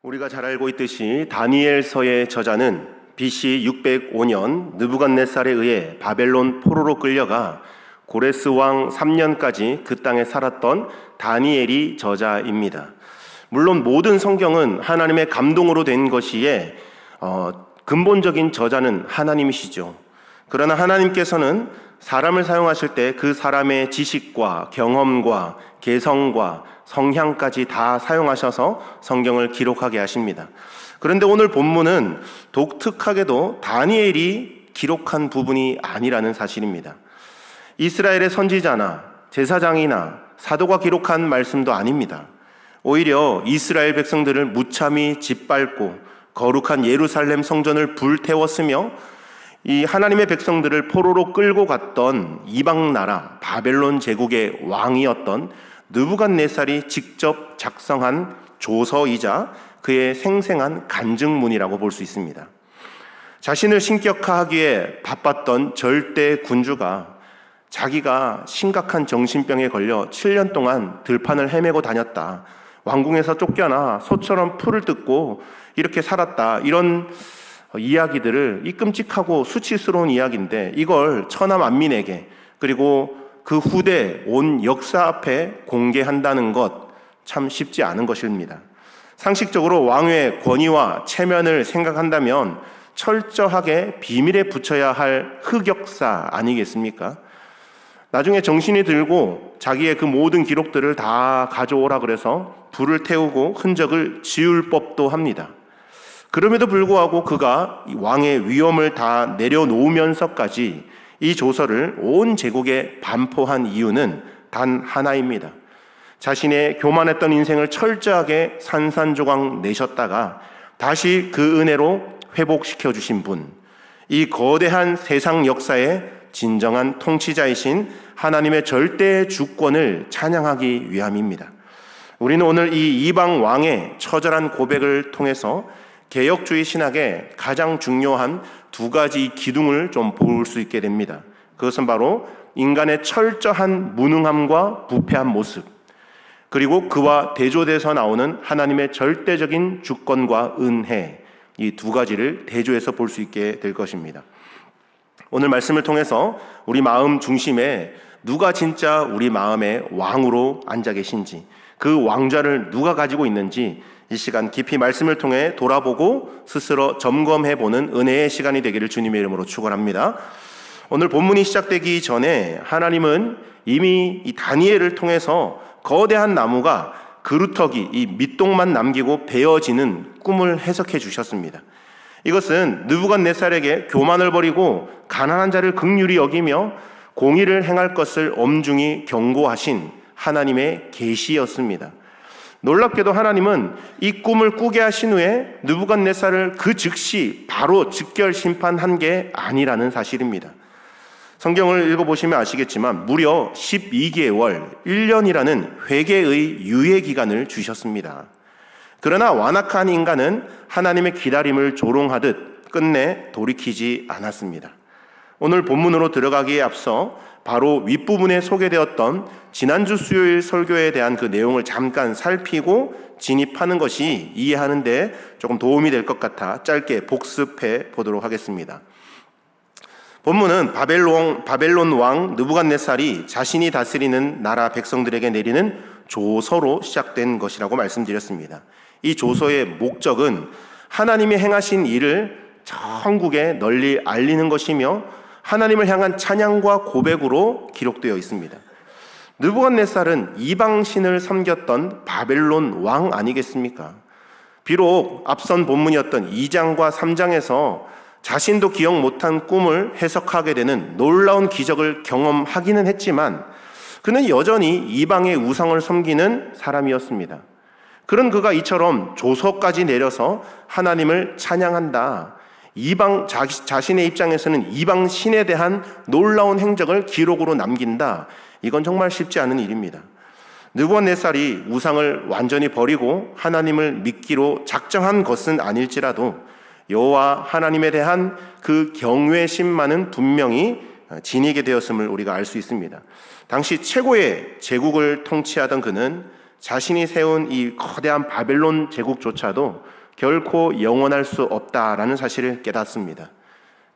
우리가 잘 알고 있듯이 다니엘서의 저자는 BC 605년 느부갓네살에 의해 바벨론 포로로 끌려가 고레스 왕 3년까지 그 땅에 살았던 다니엘이 저자입니다. 물론 모든 성경은 하나님의 감동으로 된 것이에 근본적인 저자는 하나님이시죠. 그러나 하나님께서는 사람을 사용하실 때 그 사람의 지식과 경험과 개성과 성향까지 다 사용하셔서 성경을 기록하게 하십니다. 그런데 오늘 본문은 독특하게도 다니엘이 기록한 부분이 아니라는 사실입니다. 이스라엘의 선지자나 제사장이나 사도가 기록한 말씀도 아닙니다. 오히려 이스라엘 백성들을 무참히 짓밟고 거룩한 예루살렘 성전을 불태웠으며 이 하나님의 백성들을 포로로 끌고 갔던 이방 나라 바벨론 제국의 왕이었던 느부갓네살이 직접 작성한 조서이자 그의 생생한 간증문이라고 볼 수 있습니다. 자신을 신격화하기에 바빴던 절대 군주가 자기가 심각한 정신병에 걸려 7년 동안 들판을 헤매고 다녔다, 왕궁에서 쫓겨나 소처럼 풀을 뜯고 이렇게 살았다, 이런 이야기들을, 이 끔찍하고 수치스러운 이야기인데 이걸 천하만민에게 그리고 그 후대 온 역사 앞에 공개한다는 것 참 쉽지 않은 것입니다. 상식적으로 왕의 권위와 체면을 생각한다면 철저하게 비밀에 붙여야 할 흑역사 아니겠습니까? 나중에 정신이 들고 자기의 그 모든 기록들을 다 가져오라 그래서 불을 태우고 흔적을 지울 법도 합니다. 그럼에도 불구하고 그가 왕의 위엄을 다 내려놓으면서까지 이 조서를 온 제국에 반포한 이유는 단 하나입니다. 자신의 교만했던 인생을 철저하게 산산조각 내셨다가 다시 그 은혜로 회복시켜 주신 분, 이 거대한 세상 역사의 진정한 통치자이신 하나님의 절대 주권을 찬양하기 위함입니다. 우리는 오늘 이 이방 왕의 처절한 고백을 통해서 개혁주의 신학의 가장 중요한 두 가지 기둥을 좀 볼 수 있게 됩니다. 그것은 바로 인간의 철저한 무능함과 부패한 모습, 그리고 그와 대조돼서 나오는 하나님의 절대적인 주권과 은혜, 이 두 가지를 대조해서 볼 수 있게 될 것입니다. 오늘 말씀을 통해서 우리 마음 중심에 누가 진짜 우리 마음의 왕으로 앉아 계신지, 그 왕좌를 누가 가지고 있는지 이 시간 깊이 말씀을 통해 돌아보고 스스로 점검해보는 은혜의 시간이 되기를 주님의 이름으로 축원합니다. 오늘 본문이 시작되기 전에 하나님은 이미 이 다니엘을 통해서 거대한 나무가 그루터기, 이 밑동만 남기고 베어지는 꿈을 해석해 주셨습니다. 이것은 느부갓네살에게 교만을 버리고 가난한 자를 긍휼히 여기며 공의를 행할 것을 엄중히 경고하신 하나님의 계시였습니다. 놀랍게도 하나님은 이 꿈을 꾸게 하신 후에 느부갓네살을 그 즉시 바로 즉결 심판한 게 아니라는 사실입니다. 성경을 읽어보시면 아시겠지만 무려 12개월, 1년이라는 회개의 유예 기간을 주셨습니다. 그러나 완악한 인간은 하나님의 기다림을 조롱하듯 끝내 돌이키지 않았습니다. 오늘 본문으로 들어가기에 앞서 바로 윗부분에 소개되었던 지난주 수요일 설교에 대한 그 내용을 잠깐 살피고 진입하는 것이 이해하는 데 조금 도움이 될 것 같아 짧게 복습해 보도록 하겠습니다. 본문은 바벨론 왕 느부갓네살이 자신이 다스리는 나라 백성들에게 내리는 조서로 시작된 것이라고 말씀드렸습니다. 이 조서의 목적은 하나님이 행하신 일을 천국에 널리 알리는 것이며 하나님을 향한 찬양과 고백으로 기록되어 있습니다. 느부갓네살은 이방신을 섬겼던 바벨론 왕 아니겠습니까? 비록 앞선 본문이었던 2장과 3장에서 자신도 기억 못한 꿈을 해석하게 되는 놀라운 기적을 경험하기는 했지만 그는 여전히 이방의 우상을 섬기는 사람이었습니다. 그런 그가 이처럼 조서까지 내려서 하나님을 찬양한다, 자신의 입장에서는 이방 신에 대한 놀라운 행적을 기록으로 남긴다, 이건 정말 쉽지 않은 일입니다. 느부갓네살이 우상을 완전히 버리고 하나님을 믿기로 작정한 것은 아닐지라도 여호와 하나님에 대한 그 경외심만은 분명히 지니게 되었음을 우리가 알 수 있습니다. 당시 최고의 제국을 통치하던 그는 자신이 세운 이 거대한 바벨론 제국조차도 결코 영원할 수 없다라는 사실을 깨닫습니다.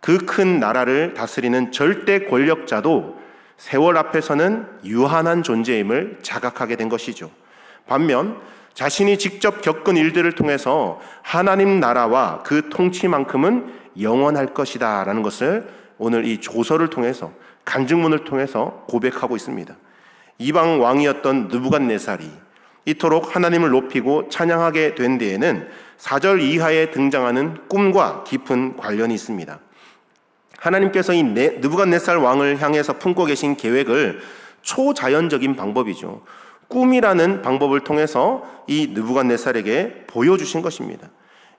그 큰 나라를 다스리는 절대 권력자도 세월 앞에서는 유한한 존재임을 자각하게 된 것이죠. 반면 자신이 직접 겪은 일들을 통해서 하나님 나라와 그 통치만큼은 영원할 것이다 라는 것을 오늘 이 조서를 통해서, 간증문을 통해서 고백하고 있습니다. 이방 왕이었던 느부갓네살이 이토록 하나님을 높이고 찬양하게 된 데에는 4절 이하에 등장하는 꿈과 깊은 관련이 있습니다. 하나님께서 이 느부갓네살 왕을 향해서 품고 계신 계획을 초자연적인 방법이죠. 꿈이라는 방법을 통해서 이 느부갓네살에게 보여주신 것입니다.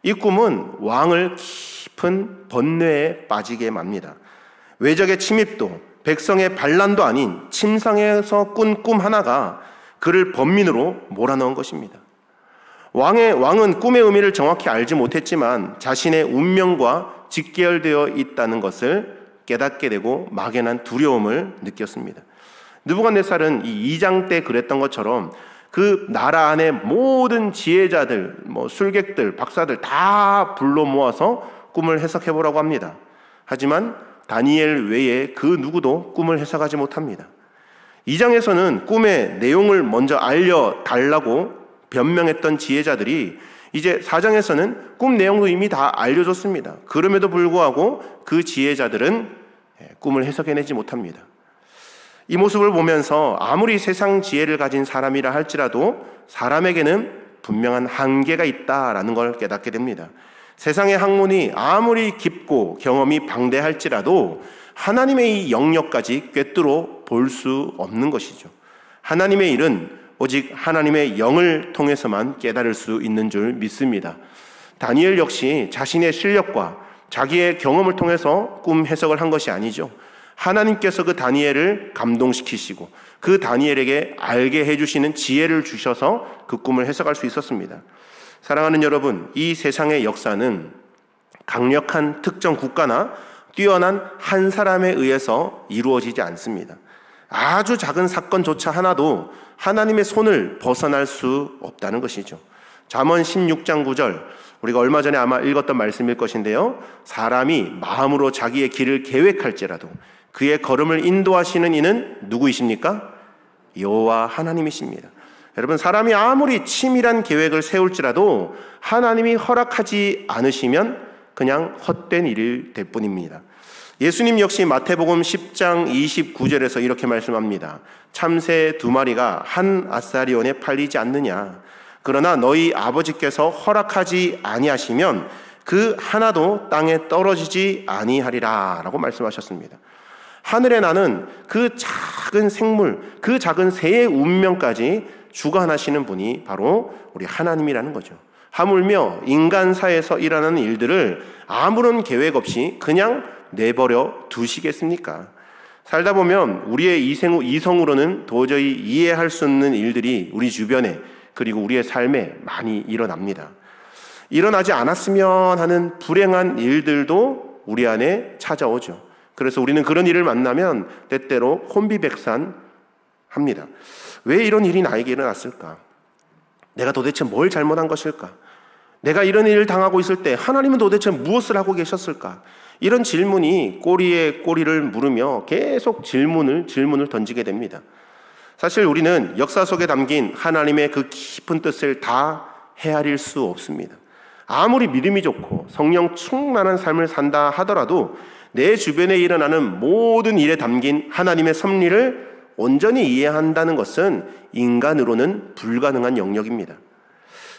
이 꿈은 왕을 깊은 번뇌에 빠지게 맙니다. 외적의 침입도, 백성의 반란도 아닌 침상에서 꾼 꿈 하나가 그를 번민으로 몰아넣은 것입니다. 왕은 꿈의 의미를 정확히 알지 못했지만 자신의 운명과 직결되어 있다는 것을 깨닫게 되고 막연한 두려움을 느꼈습니다. 느부갓네살은 이 2장 때 그랬던 것처럼 그 나라 안에 모든 지혜자들, 술객들, 박사들 다 불러 모아서 꿈을 해석해 보라고 합니다. 하지만 다니엘 외에 그 누구도 꿈을 해석하지 못합니다. 2장에서는 꿈의 내용을 먼저 알려달라고 변명했던 지혜자들이 이제 4장에서는 꿈 내용도 이미 다 알려줬습니다. 그럼에도 불구하고 그 지혜자들은 꿈을 해석해내지 못합니다. 이 모습을 보면서 아무리 세상 지혜를 가진 사람이라 할지라도 사람에게는 분명한 한계가 있다라는 걸 깨닫게 됩니다. 세상의 학문이 아무리 깊고 경험이 방대할지라도 하나님의 이 영역까지 꿰뚫어 볼 수 없는 것이죠. 하나님의 일은 오직 하나님의 영을 통해서만 깨달을 수 있는 줄 믿습니다. 다니엘 역시 자신의 실력과 자기의 경험을 통해서 꿈 해석을 한 것이 아니죠. 하나님께서 그 다니엘을 감동시키시고 그 다니엘에게 알게 해주시는 지혜를 주셔서 그 꿈을 해석할 수 있었습니다. 사랑하는 여러분, 이 세상의 역사는 강력한 특정 국가나 뛰어난 한 사람에 의해서 이루어지지 않습니다. 아주 작은 사건조차 하나도 하나님의 손을 벗어날 수 없다는 것이죠. 잠언 16장 9절, 우리가 얼마 전에 아마 읽었던 말씀일 것인데요. 사람이 마음으로 자기의 길을 계획할지라도 그의 걸음을 인도하시는 이는 누구이십니까? 여호와 하나님이십니다. 여러분, 사람이 아무리 치밀한 계획을 세울지라도 하나님이 허락하지 않으시면 그냥 헛된 일일 될 뿐입니다. 예수님 역시 마태복음 10장 29절에서 이렇게 말씀합니다. 참새 2마리가 한 아사리온에 팔리지 않느냐. 그러나 너희 아버지께서 허락하지 아니하시면 그 하나도 땅에 떨어지지 아니하리라 라고 말씀하셨습니다. 하늘에 나는 그 작은 생물, 그 작은 새의 운명까지 주관하시는 분이 바로 우리 하나님이라는 거죠. 하물며 인간사에서 일어나는 일들을 아무런 계획 없이 그냥 내버려 두시겠습니까? 살다 보면 우리의 이성으로는 도저히 이해할 수 없는 일들이 우리 주변에 그리고 우리의 삶에 많이 일어납니다. 일어나지 않았으면 하는 불행한 일들도 우리 안에 찾아오죠. 그래서 우리는 그런 일을 만나면 때때로 혼비백산합니다. 왜 이런 일이 나에게 일어났을까? 내가 도대체 뭘 잘못한 것일까? 내가 이런 일을 당하고 있을 때 하나님은 도대체 무엇을 하고 계셨을까? 이런 질문이 꼬리에 꼬리를 물으며 계속 질문을 던지게 됩니다. 사실 우리는 역사 속에 담긴 하나님의 그 깊은 뜻을 다 헤아릴 수 없습니다. 아무리 믿음이 좋고 성령 충만한 삶을 산다 하더라도 내 주변에 일어나는 모든 일에 담긴 하나님의 섭리를 온전히 이해한다는 것은 인간으로는 불가능한 영역입니다.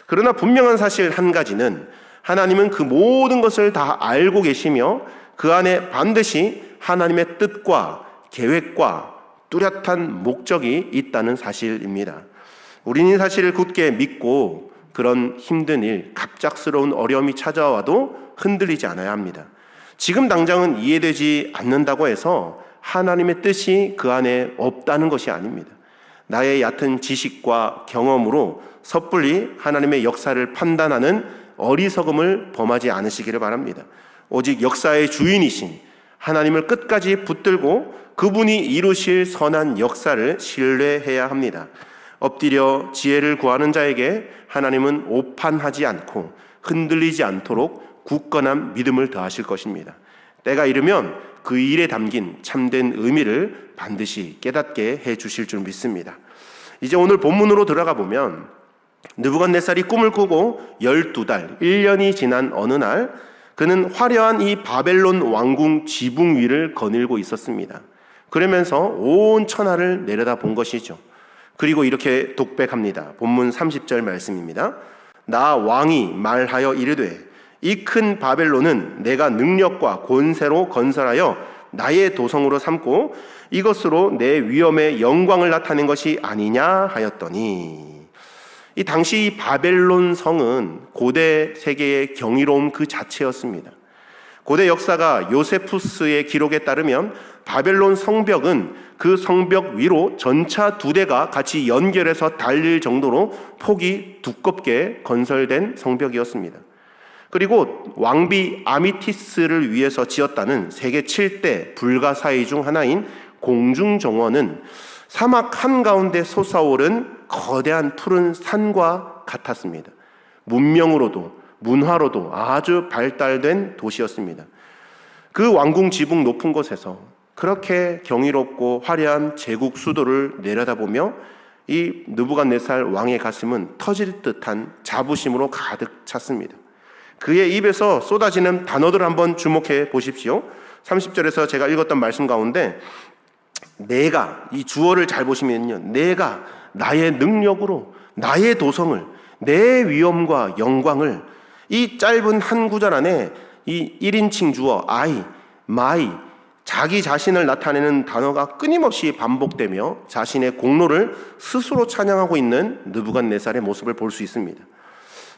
그러나 분명한 사실 한 가지는 하나님은 그 모든 것을 다 알고 계시며 그 안에 반드시 하나님의 뜻과 계획과 뚜렷한 목적이 있다는 사실입니다. 우리는 이 사실을 굳게 믿고 그런 힘든 일, 갑작스러운 어려움이 찾아와도 흔들리지 않아야 합니다. 지금 당장은 이해되지 않는다고 해서 하나님의 뜻이 그 안에 없다는 것이 아닙니다. 나의 얕은 지식과 경험으로 섣불리 하나님의 역사를 판단하는 어리석음을 범하지 않으시기를 바랍니다. 오직 역사의 주인이신 하나님을 끝까지 붙들고 그분이 이루실 선한 역사를 신뢰해야 합니다. 엎드려 지혜를 구하는 자에게 하나님은 오판하지 않고 흔들리지 않도록 굳건한 믿음을 더하실 것입니다. 때가 이르면 그 일에 담긴 참된 의미를 반드시 깨닫게 해주실 줄 믿습니다. 이제 오늘 본문으로 들어가 보면 느부갓네살이 꿈을 꾸고 12달, 1년이 지난 어느 날 그는 화려한 이 바벨론 왕궁 지붕 위를 거닐고 있었습니다. 그러면서 온 천하를 내려다본 것이죠. 그리고 이렇게 독백합니다. 본문 30절 말씀입니다. 나 왕이 말하여 이르되 이 큰 바벨론은 내가 능력과 권세로 건설하여 나의 도성으로 삼고 이것으로 내 위엄의 영광을 나타낸 것이 아니냐 하였더니, 이 당시 이 바벨론 성은 고대 세계의 경이로움 그 자체였습니다. 고대 역사가 요세푸스의 기록에 따르면 바벨론 성벽은 그 성벽 위로 전차 2대가 같이 연결해서 달릴 정도로 폭이 두껍게 건설된 성벽이었습니다. 그리고 왕비 아미티스를 위해서 지었다는 세계 7대 불가사의 중 하나인 공중정원은 사막 한가운데 솟아오른 거대한 푸른 산과 같았습니다. 문명으로도 문화로도 아주 발달된 도시였습니다. 그 왕궁 지붕 높은 곳에서 그렇게 경이롭고 화려한 제국 수도를 내려다보며 이 느부갓네살 왕의 가슴은 터질 듯한 자부심으로 가득 찼습니다. 그의 입에서 쏟아지는 단어들을 한번 주목해 보십시오. 30절에서 제가 읽었던 말씀 가운데 내가, 이 주어를 잘 보시면요, 내가 나의 능력으로 나의 도성을, 내 위엄과 영광을, 이 짧은 한 구절 안에 이 1인칭 주어 I, my, 자기 자신을 나타내는 단어가 끊임없이 반복되며 자신의 공로를 스스로 찬양하고 있는 느부갓네살의 모습을 볼 수 있습니다.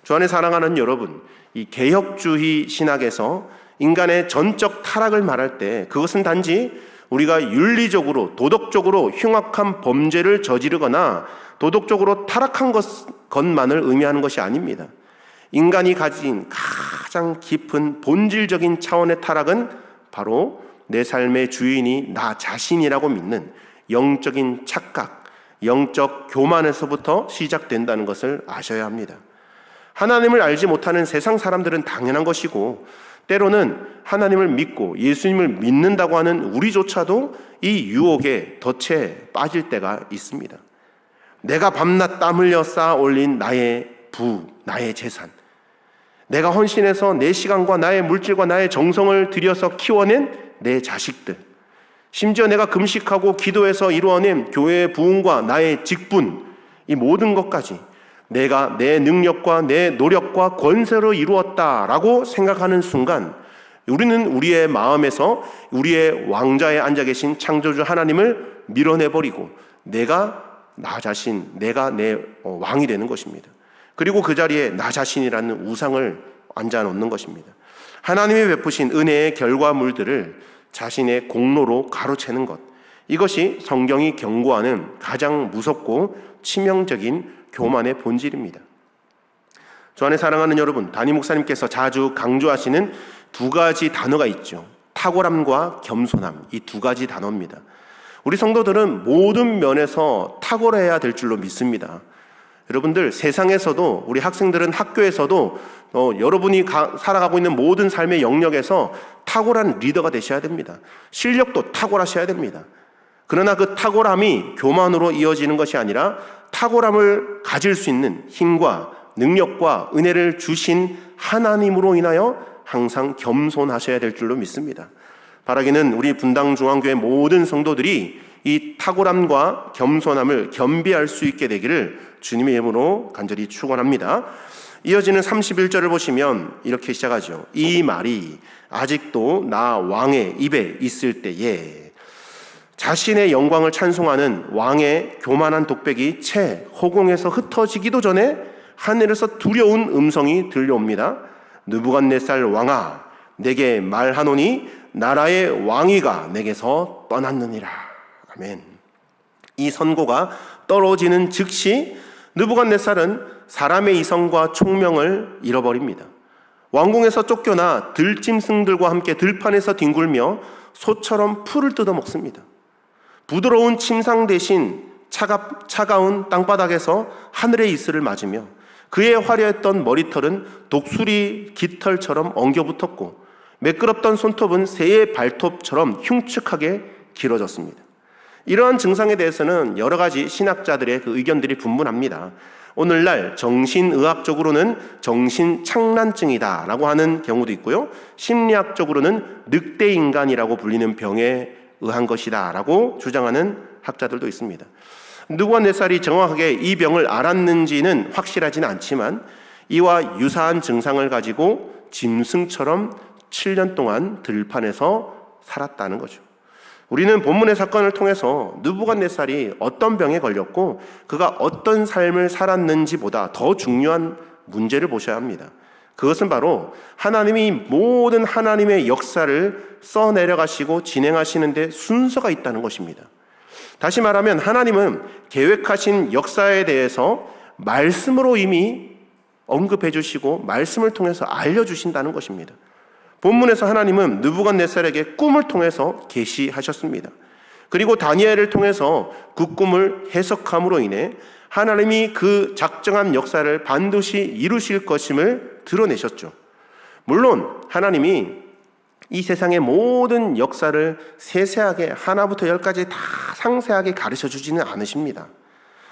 주 안에 사랑하는 여러분, 이 개혁주의 신학에서 인간의 전적 타락을 말할 때 그것은 단지 우리가 윤리적으로 도덕적으로 흉악한 범죄를 저지르거나 도덕적으로 타락한 것만을 의미하는 것이 아닙니다. 인간이 가진 가장 깊은 본질적인 차원의 타락은 바로 내 삶의 주인이 나 자신이라고 믿는 영적인 착각, 영적 교만에서부터 시작된다는 것을 아셔야 합니다. 하나님을 알지 못하는 세상 사람들은 당연한 것이고, 때로는 하나님을 믿고 예수님을 믿는다고 하는 우리조차도 이 유혹에 덫에 빠질 때가 있습니다. 내가 밤낮 땀 흘려 쌓아 올린 나의 부, 나의 재산, 내가 헌신해서 내 시간과 나의 물질과 나의 정성을 들여서 키워낸 내 자식들, 심지어 내가 금식하고 기도해서 이루어낸 교회의 부흥과 나의 직분, 이 모든 것까지 내가 내 능력과 내 노력과 권세로 이루었다라고 생각하는 순간 우리는 우리의 마음에서 우리의 왕좌에 앉아 계신 창조주 하나님을 밀어내버리고 내가 나 자신, 내가 내 왕이 되는 것입니다. 그리고 그 자리에 나 자신이라는 우상을 앉아놓는 것입니다. 하나님이 베푸신 은혜의 결과물들을 자신의 공로로 가로채는 것, 이것이 성경이 경고하는 가장 무섭고 치명적인 교만의 본질입니다. 주 안에 사랑하는 여러분, 담임 목사님께서 자주 강조하시는 두 가지 단어가 있죠. 탁월함과 겸손함, 이 두 가지 단어입니다. 우리 성도들은 모든 면에서 탁월해야 될 줄로 믿습니다. 여러분들, 세상에서도, 우리 학생들은 학교에서도 여러분이 살아가고 있는 모든 삶의 영역에서 탁월한 리더가 되셔야 됩니다. 실력도 탁월하셔야 됩니다. 그러나 그 탁월함이 교만으로 이어지는 것이 아니라 탁월함을 가질 수 있는 힘과 능력과 은혜를 주신 하나님으로 인하여 항상 겸손하셔야 될 줄로 믿습니다. 바라기는 우리 분당중앙교회 모든 성도들이 이 탁월함과 겸손함을 겸비할 수 있게 되기를 주님의 이름으로 간절히 축원합니다. 이어지는 31절을 보시면 이렇게 시작하죠. 이 말이 아직도 나 왕의 입에 있을 때에, 자신의 영광을 찬송하는 왕의 교만한 독백이 채 허공에서 흩어지기도 전에 하늘에서 두려운 음성이 들려옵니다. 느부갓네살 왕아, 내게 말하노니 나라의 왕위가 내게서 떠났느니라. 아멘. 이 선고가 떨어지는 즉시 느부갓네살은 사람의 이성과 총명을 잃어버립니다. 왕궁에서 쫓겨나 들짐승들과 함께 들판에서 뒹굴며 소처럼 풀을 뜯어먹습니다. 부드러운 침상 대신 차가운 땅바닥에서 하늘의 이슬을 맞으며 그의 화려했던 머리털은 독수리 깃털처럼 엉겨붙었고 매끄럽던 손톱은 새의 발톱처럼 흉측하게 길어졌습니다. 이러한 증상에 대해서는 여러 가지 신학자들의 그 의견들이 분분합니다. 오늘날 정신의학적으로는 정신착란증이다라고 하는 경우도 있고요. 심리학적으로는 늑대인간이라고 불리는 병에 의한 것이다라고 주장하는 학자들도 있습니다. 느부갓네살이 정확하게 이 병을 앓았는지는 확실하지는 않지만 이와 유사한 증상을 가지고 짐승처럼 7년 동안 들판에서 살았다는 거죠. 우리는 본문의 사건을 통해서 느부갓네살이 어떤 병에 걸렸고 그가 어떤 삶을 살았는지보다 더 중요한 문제를 보셔야 합니다. 그것은 바로 하나님이 모든 하나님의 역사를 써내려가시고 진행하시는 데 순서가 있다는 것입니다. 다시 말하면 하나님은 계획하신 역사에 대해서 말씀으로 이미 언급해 주시고 말씀을 통해서 알려주신다는 것입니다. 본문에서 하나님은 느부갓네살에게 꿈을 통해서 계시하셨습니다. 그리고 다니엘을 통해서 그 꿈을 해석함으로 인해 하나님이 그 작정한 역사를 반드시 이루실 것임을 드러내셨죠. 물론 하나님이 이 세상의 모든 역사를 세세하게 하나부터 열까지 다 상세하게 가르쳐 주지는 않으십니다.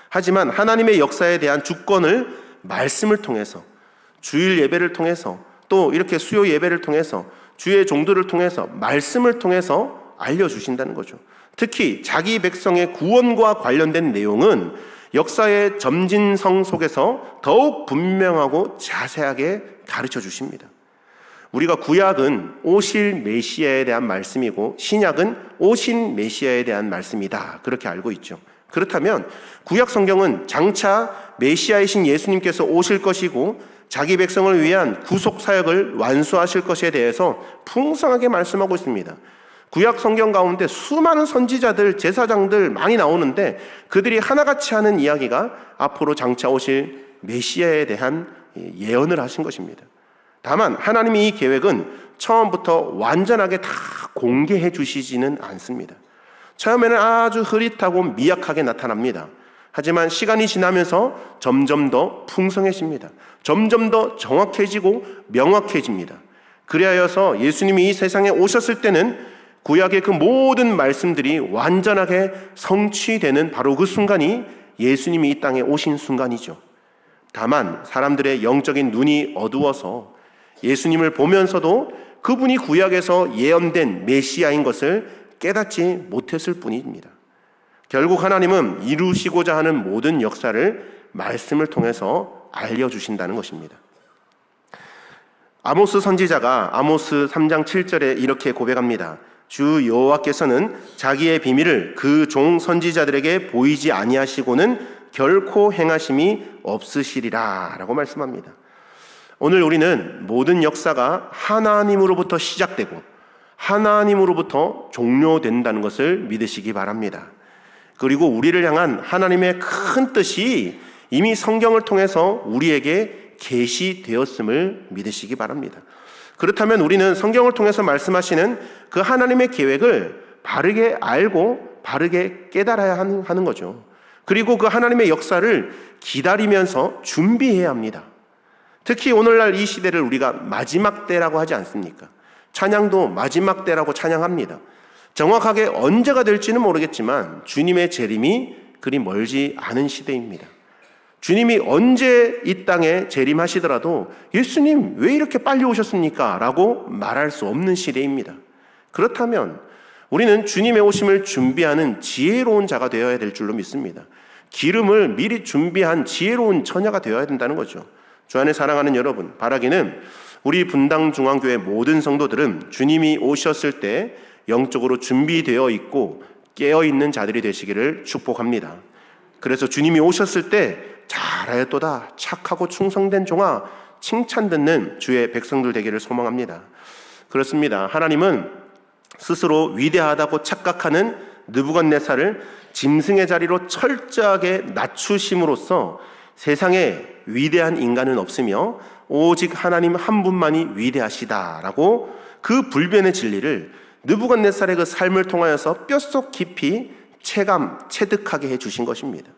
하지만 하나님의 역사에 대한 주권을 말씀을 통해서, 주일 예배를 통해서, 또 이렇게 수요 예배를 통해서, 주의 종들을 통해서, 말씀을 통해서 알려주신다는 거죠. 특히 자기 백성의 구원과 관련된 내용은 역사의 점진성 속에서 더욱 분명하고 자세하게 가르쳐 주십니다. 우리가 구약은 오실 메시아에 대한 말씀이고 신약은 오신 메시아에 대한 말씀이다, 그렇게 알고 있죠. 그렇다면 구약 성경은 장차 메시아이신 예수님께서 오실 것이고 자기 백성을 위한 구속 사역을 완수하실 것에 대해서 풍성하게 말씀하고 있습니다. 구약 성경 가운데 수많은 선지자들, 제사장들 많이 나오는데 그들이 하나같이 하는 이야기가 앞으로 장차 오실 메시아에 대한 예언을 하신 것입니다. 다만 하나님의 이 계획은 처음부터 완전하게 다 공개해 주시지는 않습니다. 처음에는 아주 흐릿하고 미약하게 나타납니다. 하지만 시간이 지나면서 점점 더 풍성해집니다. 점점 더 정확해지고 명확해집니다. 그리하여서 예수님이 이 세상에 오셨을 때는 구약의 그 모든 말씀들이 완전하게 성취되는 바로 그 순간이 예수님이 이 땅에 오신 순간이죠. 다만 사람들의 영적인 눈이 어두워서 예수님을 보면서도 그분이 구약에서 예언된 메시아인 것을 깨닫지 못했을 뿐입니다. 결국 하나님은 이루시고자 하는 모든 역사를 말씀을 통해서 알려주신다는 것입니다. 아모스 선지자가 아모스 3장 7절에 이렇게 고백합니다. 주 여호와께서는 자기의 비밀을 그 종 선지자들에게 보이지 아니하시고는 결코 행하심이 없으시리라 라고 말씀합니다. 오늘 우리는 모든 역사가 하나님으로부터 시작되고 하나님으로부터 종료된다는 것을 믿으시기 바랍니다. 그리고 우리를 향한 하나님의 큰 뜻이 이미 성경을 통해서 우리에게 계시되었음을 믿으시기 바랍니다. 그렇다면 우리는 성경을 통해서 말씀하시는 그 하나님의 계획을 바르게 알고 바르게 깨달아야 하는 거죠. 그리고 그 하나님의 역사를 기다리면서 준비해야 합니다. 특히 오늘날 이 시대를 우리가 마지막 때라고 하지 않습니까? 찬양도 마지막 때라고 찬양합니다. 정확하게 언제가 될지는 모르겠지만 주님의 재림이 그리 멀지 않은 시대입니다. 주님이 언제 이 땅에 재림하시더라도 예수님 왜 이렇게 빨리 오셨습니까? 라고 말할 수 없는 시대입니다. 그렇다면 우리는 주님의 오심을 준비하는 지혜로운 자가 되어야 될 줄로 믿습니다. 기름을 미리 준비한 지혜로운 처녀가 되어야 된다는 거죠. 주 안에 사랑하는 여러분, 바라기는 우리 분당 중앙교회 모든 성도들은 주님이 오셨을 때 영적으로 준비되어 있고 깨어있는 자들이 되시기를 축복합니다. 그래서 주님이 오셨을 때 잘하였도다 착하고 충성된 종아 칭찬 듣는 주의 백성들 되기를 소망합니다. 그렇습니다. 하나님은 스스로 위대하다고 착각하는 느부갓네살을 짐승의 자리로 철저하게 낮추심으로써 세상에 위대한 인간은 없으며 오직 하나님 한 분만이 위대하시다라고 그 불변의 진리를 느부갓네살의 그 삶을 통하여서 뼛속 깊이 체득하게 해주신 것입니다.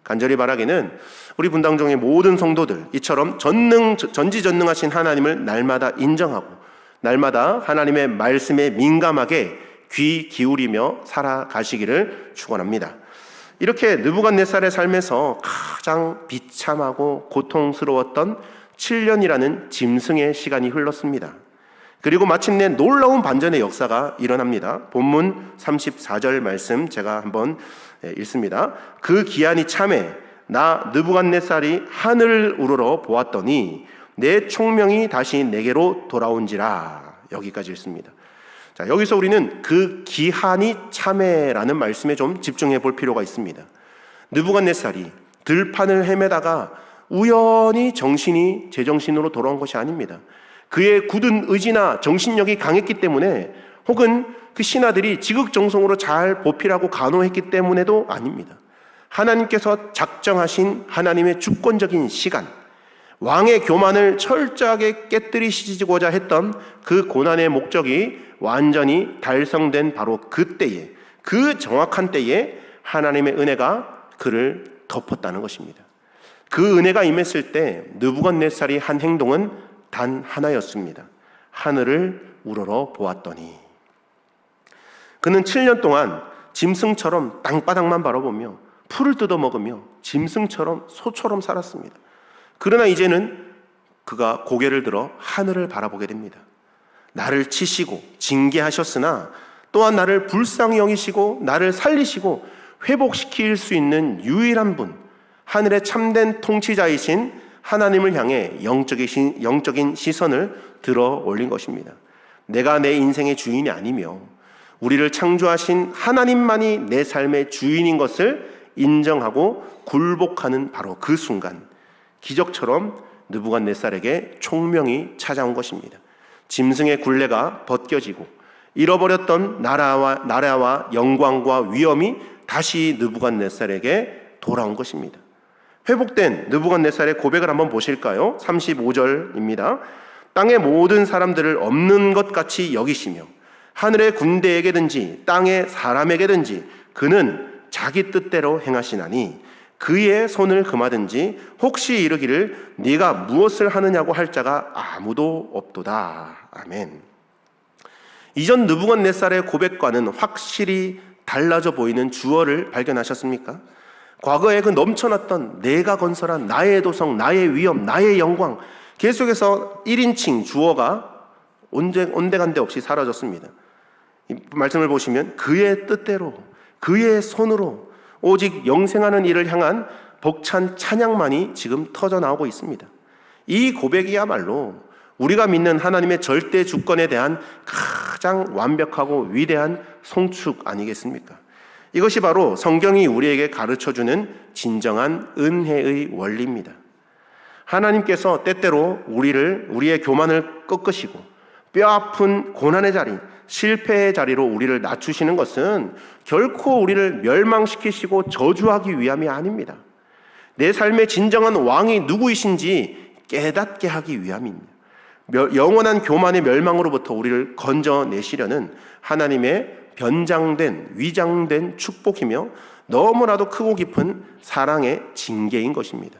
간절히 바라기는 우리 분당종의 모든 성도들 이처럼 전지전능하신 하나님을 날마다 인정하고 날마다 하나님의 말씀에 민감하게 귀 기울이며 살아가시기를 축원합니다. 이렇게 느부갓네살의 삶에서 가장 비참하고 고통스러웠던 7년이라는 짐승의 시간이 흘렀습니다. 그리고 마침내 놀라운 반전의 역사가 일어납니다. 본문 34절 말씀 제가 한번 읽습니다. 그 기한이 참에 나 느부갓네살이 하늘을 우러러 보았더니 내 총명이 다시 내게로 돌아온지라. 여기까지 읽습니다. 자, 여기서 우리는 그 기한이 참에라는 말씀에 좀 집중해 볼 필요가 있습니다. 느부갓네살이 들판을 헤매다가 우연히 정신이 제정신으로 돌아온 것이 아닙니다. 그의 굳은 의지나 정신력이 강했기 때문에 혹은 그 신하들이 지극정성으로 잘 보필하고 간호했기 때문에도 아닙니다. 하나님께서 작정하신 하나님의 주권적인 시간, 왕의 교만을 철저하게 깨뜨리시고자 했던 그 고난의 목적이 완전히 달성된 바로 그때에, 그 정확한 때에 하나님의 은혜가 그를 덮었다는 것입니다. 그 은혜가 임했을 때 느부갓네살이 한 행동은 단 하나였습니다. 하늘을 우러러 보았더니. 그는 7년 동안 짐승처럼 땅바닥만 바라보며 풀을 뜯어먹으며 짐승처럼 소처럼 살았습니다. 그러나 이제는 그가 고개를 들어 하늘을 바라보게 됩니다. 나를 치시고 징계하셨으나 또한 나를 불쌍히 여기시고 나를 살리시고 회복시킬 수 있는 유일한 분, 하늘의 참된 통치자이신 하나님을 향해 영적인 시선을 들어 올린 것입니다. 내가 내 인생의 주인이 아니며 우리를 창조하신 하나님만이 내 삶의 주인인 것을 인정하고 굴복하는 바로 그 순간, 기적처럼 느부갓네살에게 총명이 찾아온 것입니다. 짐승의 굴레가 벗겨지고 잃어버렸던 나라와 영광과 위엄이 다시 느부갓네살에게 돌아온 것입니다. 회복된 느부갓네살의 고백을 한번 보실까요? 35절입니다. 땅의 모든 사람들을 없는 것 같이 여기시며 하늘의 군대에게든지 땅의 사람에게든지 그는 자기 뜻대로 행하시나니 그의 손을 금하든지 혹시 이르기를 네가 무엇을 하느냐고 할 자가 아무도 없도다. 아멘. 이전 느부갓네살의 고백과는 확실히 달라져 보이는 주어를 발견하셨습니까? 과거에 그 넘쳐났던 내가 건설한 나의 도성, 나의 위엄, 나의 영광, 계속해서 1인칭 주어가 온데간데 없이 사라졌습니다. 이 말씀을 보시면 그의 뜻대로, 그의 손으로 오직 영생하는 이를 향한 벅찬 찬양만이 지금 터져 나오고 있습니다. 이 고백이야말로 우리가 믿는 하나님의 절대 주권에 대한 가장 완벽하고 위대한 송축 아니겠습니까? 이것이 바로 성경이 우리에게 가르쳐주는 진정한 은혜의 원리입니다. 하나님께서 때때로 우리의 교만을 꺾으시고 뼈아픈 고난의 자리, 실패의 자리로 우리를 낮추시는 것은 결코 우리를 멸망시키시고 저주하기 위함이 아닙니다. 내 삶의 진정한 왕이 누구이신지 깨닫게 하기 위함입니다. 영원한 교만의 멸망으로부터 우리를 건져내시려는 하나님의 변장된, 위장된 축복이며 너무나도 크고 깊은 사랑의 징계인 것입니다.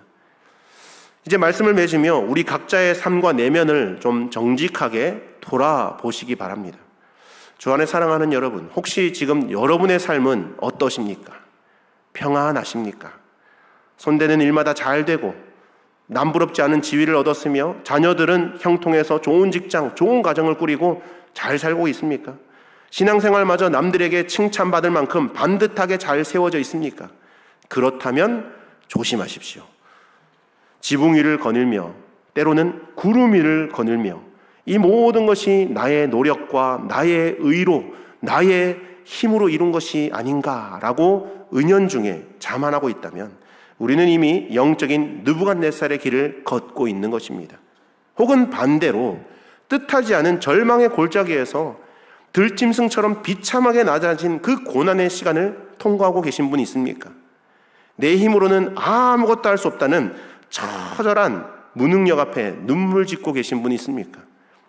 이제 말씀을 맺으며 우리 각자의 삶과 내면을 좀 정직하게 돌아보시기 바랍니다. 주 안에 사랑하는 여러분, 혹시 지금 여러분의 삶은 어떠십니까? 평안하십니까? 손대는 일마다 잘 되고 남부럽지 않은 지위를 얻었으며 자녀들은 형통해서 좋은 직장, 좋은 가정을 꾸리고 잘 살고 있습니까? 신앙생활마저 남들에게 칭찬받을 만큼 반듯하게 잘 세워져 있습니까? 그렇다면 조심하십시오. 지붕 위를 거닐며 때로는 구름 위를 거닐며 이 모든 것이 나의 노력과 나의 의로 나의 힘으로 이룬 것이 아닌가라고 은연중에 자만하고 있다면 우리는 이미 영적인 느부갓네살의 길을 걷고 있는 것입니다. 혹은 반대로 뜻하지 않은 절망의 골짜기에서 들짐승처럼 비참하게 낮아진 그 고난의 시간을 통과하고 계신 분이 있습니까? 내 힘으로는 아무것도 할 수 없다는 처절한 무능력 앞에 눈물 짓고 계신 분이 있습니까?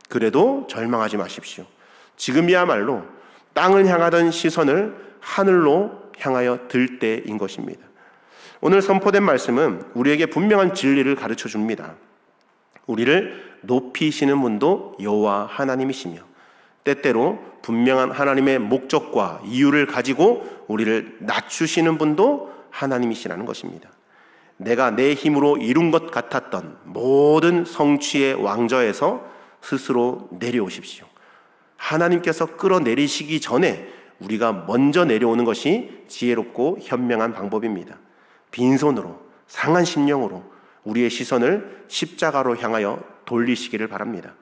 그래도 절망하지 마십시오. 지금이야말로 땅을 향하던 시선을 하늘로 향하여 들 때인 것입니다. 오늘 선포된 말씀은 우리에게 분명한 진리를 가르쳐 줍니다. 우리를 높이시는 분도 여호와 하나님이시며 때때로 분명한 하나님의 목적과 이유를 가지고 우리를 낮추시는 분도 하나님이시라는 것입니다. 내가 내 힘으로 이룬 것 같았던 모든 성취의 왕좌에서 스스로 내려오십시오. 하나님께서 끌어내리시기 전에 우리가 먼저 내려오는 것이 지혜롭고 현명한 방법입니다. 빈손으로, 상한 심령으로 우리의 시선을 십자가로 향하여 돌리시기를 바랍니다.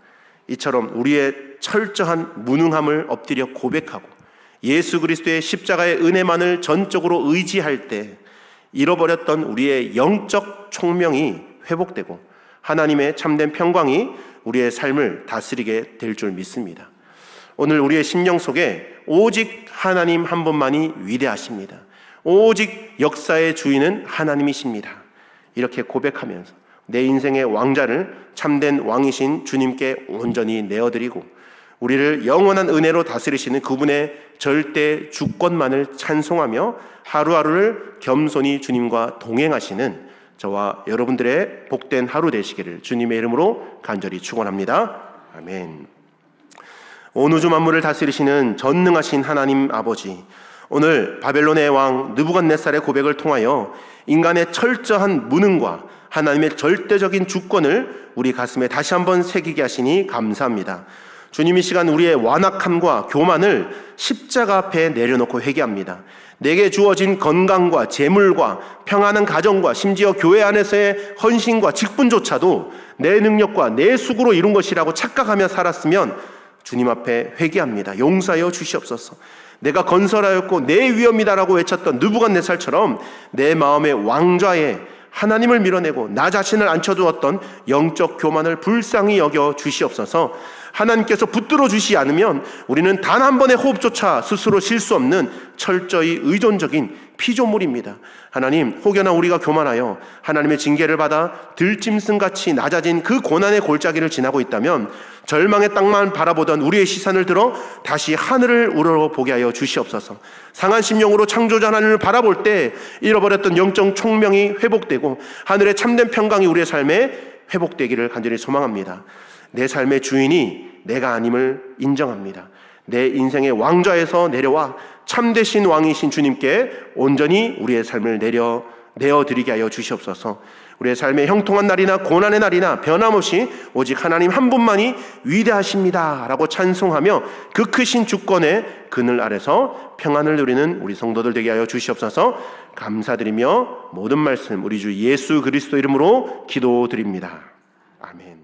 이처럼 우리의 철저한 무능함을 엎드려 고백하고 예수 그리스도의 십자가의 은혜만을 전적으로 의지할 때 잃어버렸던 우리의 영적 총명이 회복되고 하나님의 참된 평강이 우리의 삶을 다스리게 될 줄 믿습니다. 오늘 우리의 심령 속에 오직 하나님 한 분만이 위대하십니다. 오직 역사의 주인은 하나님이십니다. 이렇게 고백하면서 내 인생의 왕자를 참된 왕이신 주님께 온전히 내어드리고 우리를 영원한 은혜로 다스리시는 그분의 절대 주권만을 찬송하며 하루하루를 겸손히 주님과 동행하시는 저와 여러분들의 복된 하루 되시기를 주님의 이름으로 간절히 축원합니다. 아멘. 온 우주 만물을 다스리시는 전능하신 하나님 아버지, 오늘 바벨론의 왕 느부갓네살의 고백을 통하여 인간의 철저한 무능과 하나님의 절대적인 주권을 우리 가슴에 다시 한번 새기게 하시니 감사합니다. 주님, 이 시간 우리의 완악함과 교만을 십자가 앞에 내려놓고 회개합니다. 내게 주어진 건강과 재물과 평안한 가정과 심지어 교회 안에서의 헌신과 직분조차도 내 능력과 내 수고로 이룬 것이라고 착각하며 살았으면 주님 앞에 회개합니다. 용서하여 주시옵소서. 내가 건설하였고 내 위엄이다라고 외쳤던 느부갓네살처럼 내 마음의 왕좌에 하나님을 밀어내고 나 자신을 앉혀두었던 영적 교만을 불쌍히 여겨 주시옵소서. 하나님께서 붙들어 주시지 않으면 우리는 단 한 번의 호흡조차 스스로 쉴 수 없는 철저히 의존적인 피조물입니다. 하나님, 혹여나 우리가 교만하여 하나님의 징계를 받아 들짐승같이 낮아진 그 고난의 골짜기를 지나고 있다면 절망의 땅만 바라보던 우리의 시선을 들어 다시 하늘을 우러러보게 하여 주시옵소서. 상한 심령으로 창조자 하나님을 바라볼 때 잃어버렸던 영적 총명이 회복되고 하늘의 참된 평강이 우리의 삶에 회복되기를 간절히 소망합니다. 내 삶의 주인이 내가 아님을 인정합니다. 내 인생의 왕좌에서 내려와 참되신 왕이신 주님께 온전히 우리의 삶을 내어드리게 하여 주시옵소서. 우리의 삶의 형통한 날이나 고난의 날이나 변함없이 오직 하나님 한 분만이 위대하십니다 라고 찬송하며 그 크신 주권의 그늘 아래서 평안을 누리는 우리 성도들 되게 하여 주시옵소서. 감사드리며 모든 말씀 우리 주 예수 그리스도 이름으로 기도드립니다. 아멘.